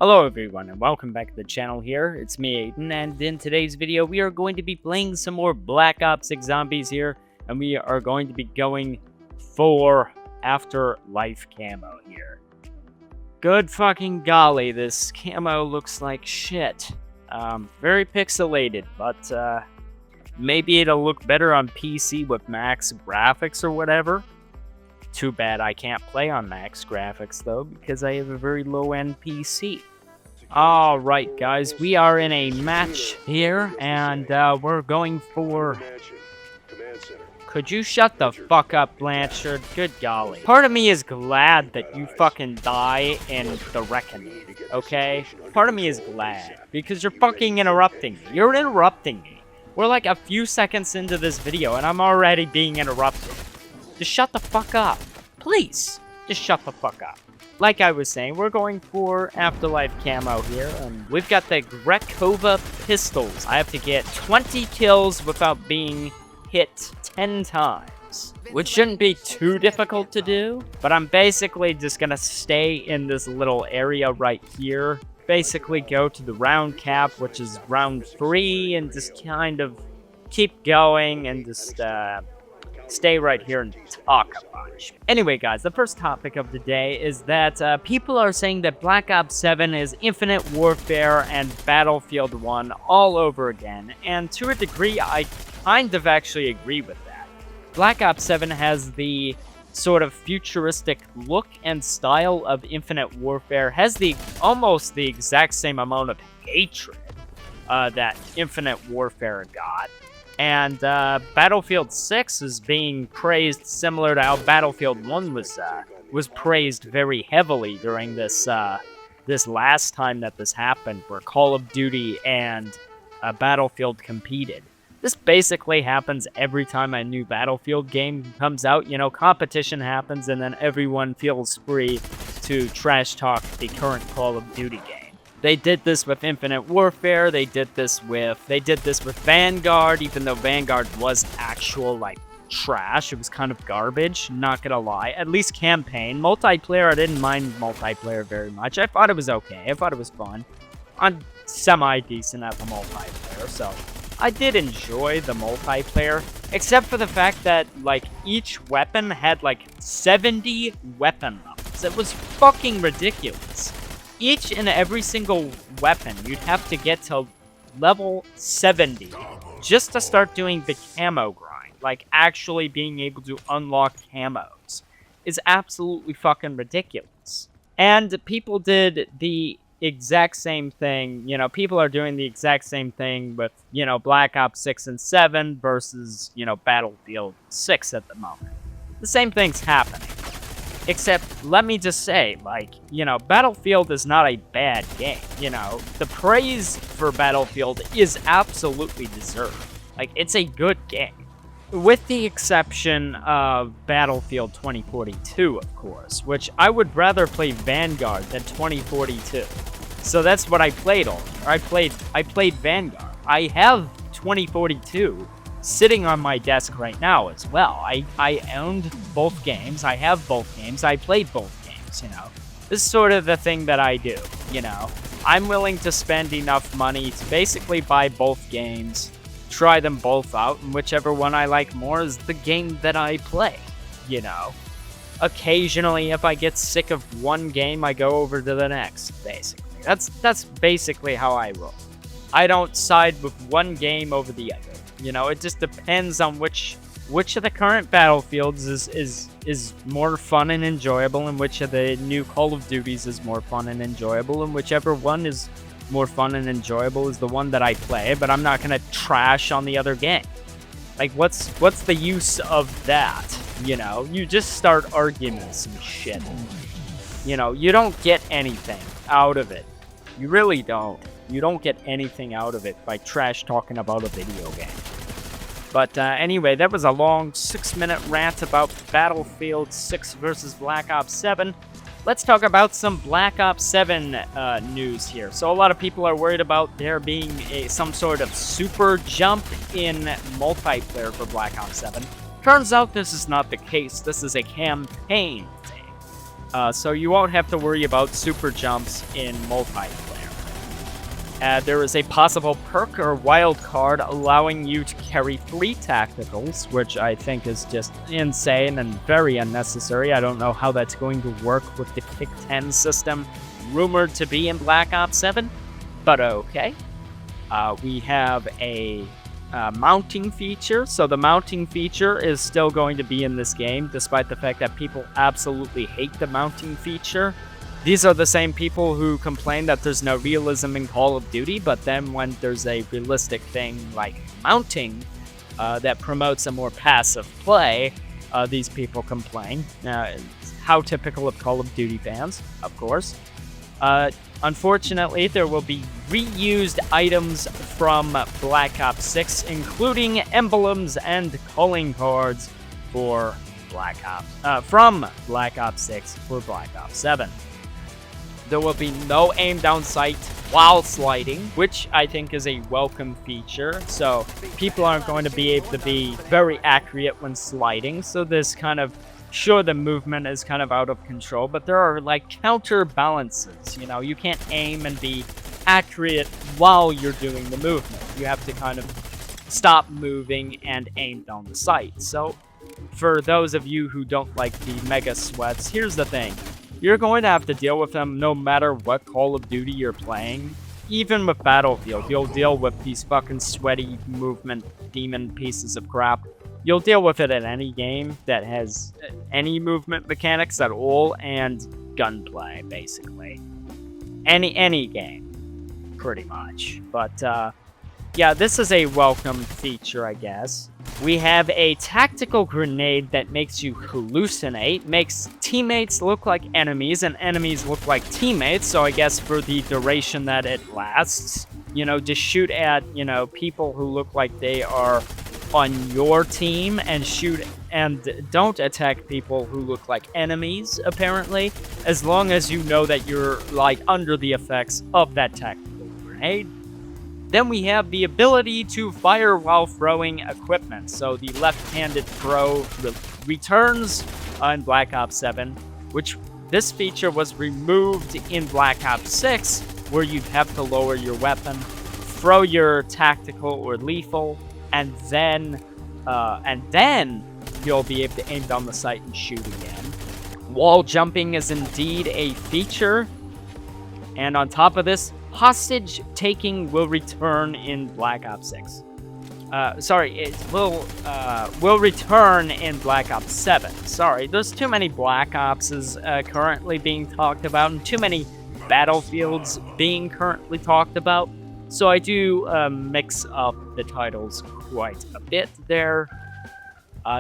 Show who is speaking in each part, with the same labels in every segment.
Speaker 1: Hello everyone and welcome back to the channel here. It's me Aiden, and in today's video we are going to be playing some more Black Ops 6 Zombies here, and we are going to be going for Afterlife Camo here. Good fucking golly, this camo looks like shit. Very pixelated, but maybe it'll look better on PC with max graphics or whatever. Too bad I can't play on max graphics though, because I have a very low-end PC. Alright guys, we are in a match here, and we're going for... Could you shut the fuck up, Blanchard? Good golly. Part of me is glad that you fucking die in the Reckoning, okay? Part of me is glad, because you're fucking interrupting me. You're interrupting me. We're like a few seconds into this video, and I'm already being interrupted. Just shut the fuck up. Please, just shut the fuck up. Like I was saying, we're going for Afterlife Camo here. We've got the Grekova pistols. I have to get 20 kills without being hit 10 times, which shouldn't be too difficult to do, but I'm basically just gonna stay in this little area right here. Basically go to the round cap, which is round 3, and just kind of keep going and just stay right here and talk a bunch. Anyway, guys, the first topic of the day is that people are saying that Black Ops 7 is Infinite Warfare and Battlefield 1 all over again, and to a degree, I kind of actually agree with that. Black Ops 7 has the sort of futuristic look and style of Infinite Warfare, has almost the exact same amount of hatred that Infinite Warfare got. And Battlefield 6 is being praised similar to how Battlefield 1 was praised very heavily during this this last time that this happened, where Call of Duty and Battlefield competed. This basically happens every time a new Battlefield game comes out. You know, competition happens, and then everyone feels free to trash talk the current Call of Duty game. They did this with Infinite Warfare, they did this with Vanguard, even though Vanguard was actual, like, trash. It was kind of garbage, not gonna lie. At least campaign. Multiplayer, I didn't mind multiplayer very much. I thought it was okay, I thought it was fun. I'm semi-decent at the multiplayer, so I did enjoy the multiplayer, except for the fact that, like, each weapon had, like, 70 weapon levels. It was fucking ridiculous. Each and every single weapon, you'd have to get to level 70 just to start doing the camo grind. Like, actually being able to unlock camos is absolutely fucking ridiculous. And people did the exact same thing. You know, people are doing the exact same thing with, you know, Black Ops 6 and 7 versus, you know, Battlefield 6 at the moment. The same thing's happening. Except, let me just say, like, you know, Battlefield is not a bad game, you know. The praise for Battlefield is absolutely deserved. Like, it's a good game. With the exception of Battlefield 2042, of course, which I would rather play Vanguard than 2042. So that's what I played on. I played Vanguard. I have 2042 sitting on my desk right now as well. I owned both games. I have both games. I played both games, you know. This is sort of the thing that I do, you know. I'm willing to spend enough money to basically buy both games, try them both out, and whichever one I like more is the game that I play, you know. Occasionally, if I get sick of one game, I go over to the next, basically. That's basically how I roll. I don't side with one game over the other. You know, it just depends on which of the current Battlefields is more fun and enjoyable, and which of the new Call of Duties is more fun and enjoyable, and whichever one is more fun and enjoyable is the one that I play, but I'm not gonna trash on the other game. Like, what's the use of that? You know, you just start arguments and shit. You know, you don't get anything out of it. You really don't. You don't get anything out of it by trash talking about a video game. But anyway, that was a long 6-minute rant about Battlefield 6 versus Black Ops 7. Let's talk about some Black Ops 7 news here. So a lot of people are worried about there being some sort of super jump in multiplayer for Black Ops 7. Turns out this is not the case. This is a campaign thing. So you won't have to worry about super jumps in multiplayer. There is a possible perk or wild card allowing you to carry 3 tacticals, which I think is just insane and very unnecessary. I don't know how that's going to work with the Pick 10 system rumored to be in Black Ops 7, but okay. We have a mounting feature, so the mounting feature is still going to be in this game, despite the fact that people absolutely hate the mounting feature. These are the same people who complain that there's no realism in Call of Duty, but then when there's a realistic thing like mounting that promotes a more passive play, these people complain. How typical of Call of Duty fans, of course. Unfortunately, there will be reused items from Black Ops 6, including emblems and calling cards for Black Ops, from Black Ops 6 for Black Ops 7. There will be no aim down sight while sliding, which I think is a welcome feature. So people aren't going to be able to be very accurate when sliding. So this kind of, sure, the movement is kind of out of control, but there are like counterbalances. You know, you can't aim and be accurate while you're doing the movement. You have to kind of stop moving and aim down the sight. So for those of you who don't like the mega sweats, here's the thing. You're going to have to deal with them no matter what Call of Duty you're playing. Even with Battlefield, you'll deal with these fucking sweaty movement demon pieces of crap. You'll deal with it in any game that has any movement mechanics at all and gunplay, basically. Any game, pretty much. But, yeah, this is a welcome feature, I guess. We have a tactical grenade that makes you hallucinate, makes teammates look like enemies, and enemies look like teammates, so I guess for the duration that it lasts, you know, just shoot at, you know, people who look like they are on your team, and shoot and don't attack people who look like enemies, apparently, as long as you know that you're, like, under the effects of that tactical grenade. Then we have the ability to fire while throwing equipment. So the left-handed throw returns in Black Ops 7, which this feature was removed in Black Ops 6, where you'd have to lower your weapon, throw your tactical or lethal, and then you'll be able to aim down the sight and shoot again. Wall jumping is indeed a feature, and on top of this, hostage taking will return in Black Ops 6. It will return in Black Ops 7. Sorry, there's too many Black Opses currently being talked about, and too many Battlefields being currently talked about. So I do mix up the titles quite a bit there.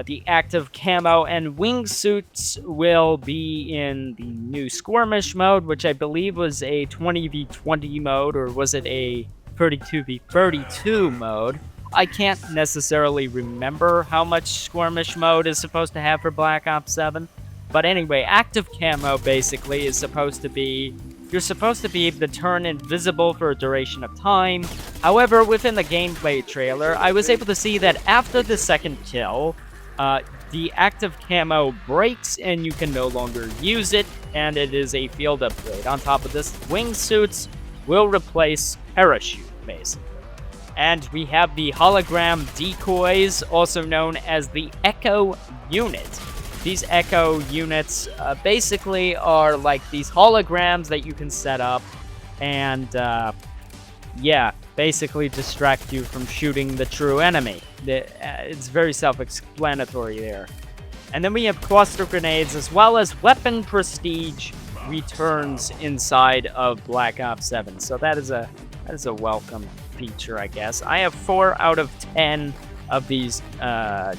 Speaker 1: The active camo and wingsuits will be in the new skirmish mode, which I believe was a 20v20 mode, or was it a 32v32 mode? I can't necessarily remember how much skirmish mode is supposed to have for Black Ops 7. But anyway, active camo basically is supposed to be, you're supposed to be able to turn invisible for a duration of time. However, within the gameplay trailer, I was able to see that after the second kill, the active camo breaks and you can no longer use it, and it is a field upgrade. On top of this, wingsuits will replace parachute, basically. And we have the hologram decoys, also known as the Echo unit. These Echo units basically are like these holograms that you can set up and, yeah, basically distract you from shooting the true enemy. It's very self-explanatory there. And then we have cluster grenades, as well as weapon prestige returns inside of Black Ops 7. So that is a welcome feature, I guess. I have 4 out of 10 of these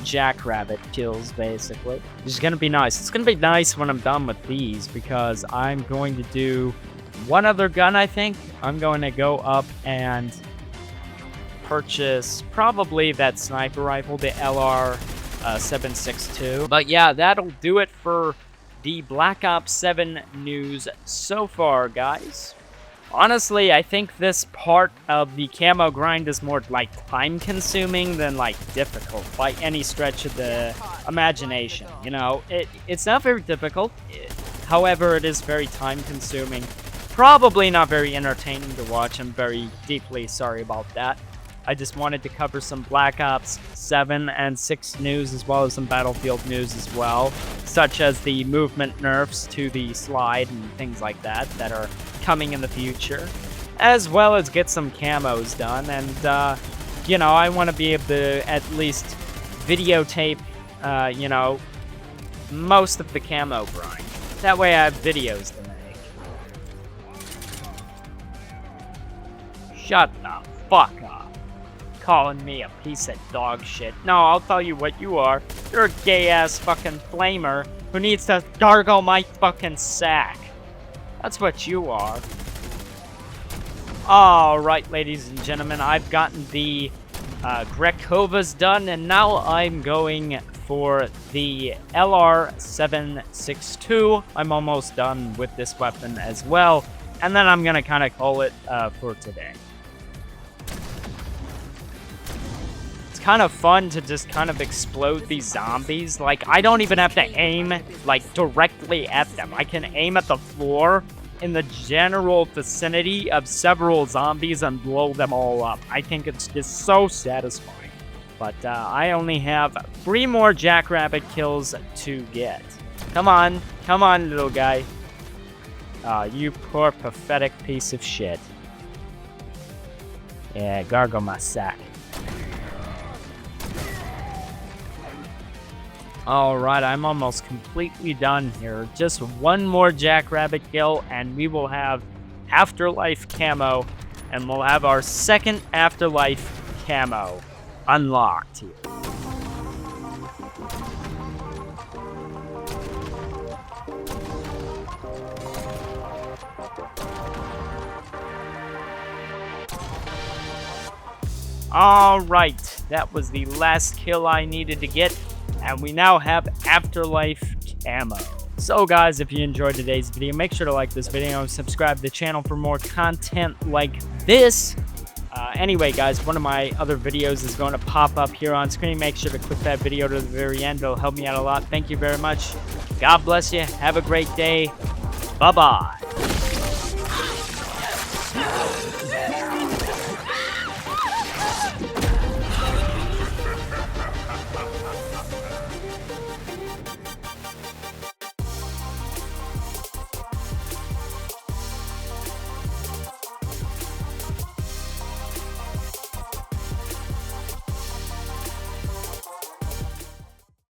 Speaker 1: jackrabbit kills, basically. Which is going to be nice. It's going to be nice when I'm done with these, because I'm going to do one other gun, I think. I'm going to go up and purchase probably that sniper rifle, the LR762. But yeah, that'll do it for the Black Ops 7 news so far, guys. Honestly, I think this part of the camo grind is more like time-consuming than like difficult by any stretch of the imagination. You know, it's not very difficult. However, it is very time consuming. Probably not very entertaining to watch. I'm very deeply sorry about that. I just wanted to cover some Black Ops 7 and 6 news, as well as some Battlefield news as well, such as the movement nerfs to the slide and things like that that are coming in the future, as well as get some camos done. And, you know, I want to be able to at least videotape, you know, most of the camo grind. That way I have videos to make. Shut the fuck up. Calling me a piece of dog shit. No, I'll tell you what you are. You're a gay-ass fucking flamer who needs to gargle my fucking sack. That's what you are. Alright, ladies and gentlemen, I've gotten the Grekovas done, and now I'm going for the LR762. I'm almost done with this weapon as well, and then I'm gonna kind of call it for today. Kind of fun to just kind of explode these zombies. Like, I don't even have to aim like directly at them. I can aim at the floor in the general vicinity of several zombies and blow them all up. I think it's just so satisfying. But I only have 3 more jackrabbit kills to get. Come on, little guy. You poor pathetic piece of shit. Yeah, gargle my sack. Alright, I'm almost completely done here. Just 1 more jackrabbit kill, and we will have Afterlife Camo, and we'll have our second Afterlife Camo unlocked here. Alright, that was the last kill I needed to get. And we now have Afterlife Camo. So guys, if you enjoyed today's video, make sure to like this video and subscribe to the channel for more content like this. Anyway guys, one of my other videos is going to pop up here on screen. Make sure to click that video to the very end. It'll help me out a lot. Thank you very much. God bless you. Have a great day. Bye-bye.